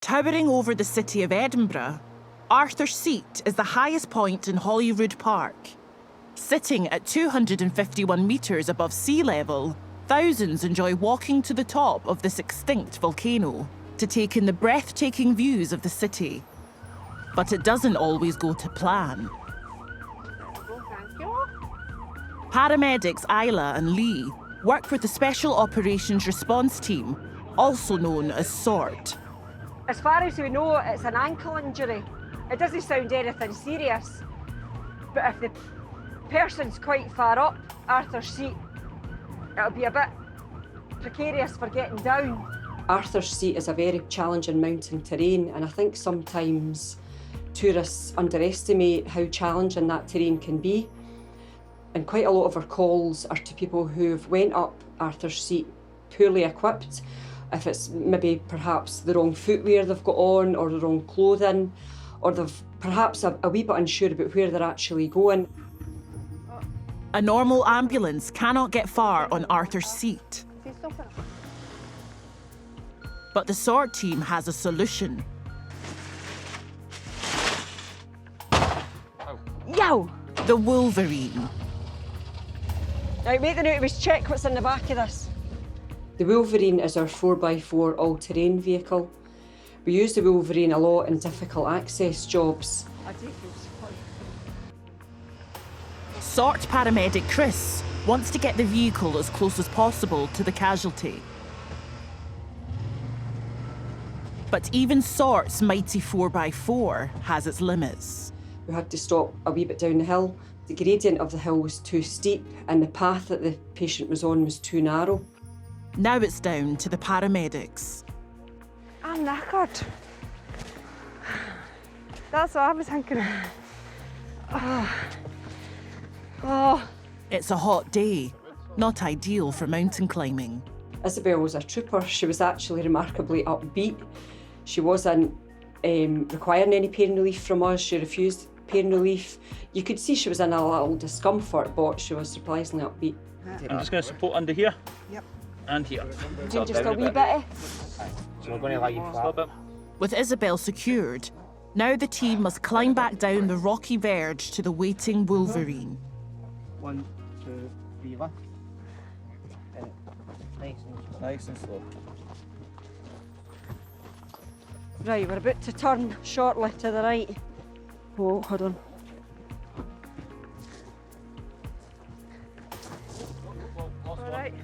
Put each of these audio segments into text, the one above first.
Towering over the city of Edinburgh, Arthur's Seat is the highest point in Holyrood Park. Sitting at 251 metres above sea level, thousands enjoy walking to the top of this extinct volcano to take in the breathtaking views of the city. But it doesn't always go to plan. Paramedics Isla and Lee work with the Special Operations Response Team, also known as SORT. As far as we know, it's an ankle injury. It doesn't sound anything serious, but if the person's quite far up Arthur's Seat, it'll be a bit precarious for getting down. Arthur's Seat is a very challenging mountain terrain, and I think sometimes tourists underestimate how challenging that terrain can be. And quite a lot of our calls are to people who've went up Arthur's Seat poorly equipped. If it's maybe perhaps the wrong footwear they've got on, or the wrong clothing, or they've perhaps a wee bit unsure about where they're actually going. A normal ambulance cannot get far on Arthur's Seat. But the SORT team has a solution. Yow! The Wolverine. Right, make the note of us check what's in the back of this. The Wolverine is our 4x4 all-terrain vehicle. We use the Wolverine a lot in difficult access jobs. SORT paramedic Chris wants to get the vehicle as close as possible to the casualty. But even SORT's mighty 4x4 has its limits. We had to stop a wee bit down the hill. The gradient of the hill was too steep and the path that the patient was on was too narrow. Now it's down to the paramedics. I'm knackered. That's what I was thinking. Oh. It's a hot day, not ideal for mountain climbing. Isabel was a trooper. She was actually remarkably upbeat. She wasn't requiring any pain relief from us. She refused pain relief. You could see she was in a little discomfort, but she was surprisingly upbeat. I'm just going to support under here. Yep. And here. So just a wee bit. So we're going to lie you flat. With Isabel secured, now the team must climb back down the rocky verge to the waiting Wolverine. 1, 2, 3, lift. Nice and slow. Right, we're about to turn shortly to the right. Oh, hold on. All right.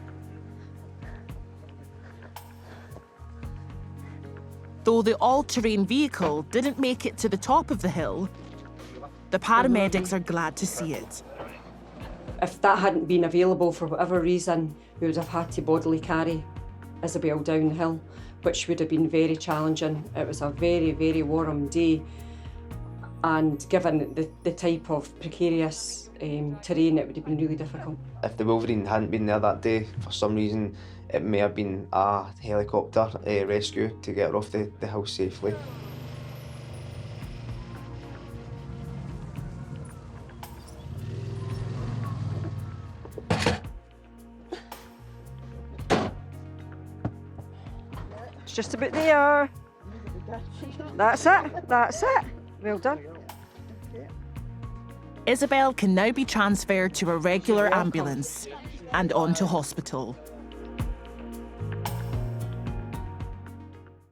Though the all-terrain vehicle didn't make it to the top of the hill, the paramedics are glad to see it. If that hadn't been available for whatever reason, we would have had to bodily carry Isabel down the hill, which would have been very challenging. It was a very, very warm day, and given the type of precarious terrain, it would have been really difficult. If the Wolverine hadn't been there that day, for some reason, it may have been a helicopter rescue to get her off the hill safely. It's just about there. That's it. That's it. Well done. Isabel can now be transferred to a regular ambulance and on to hospital.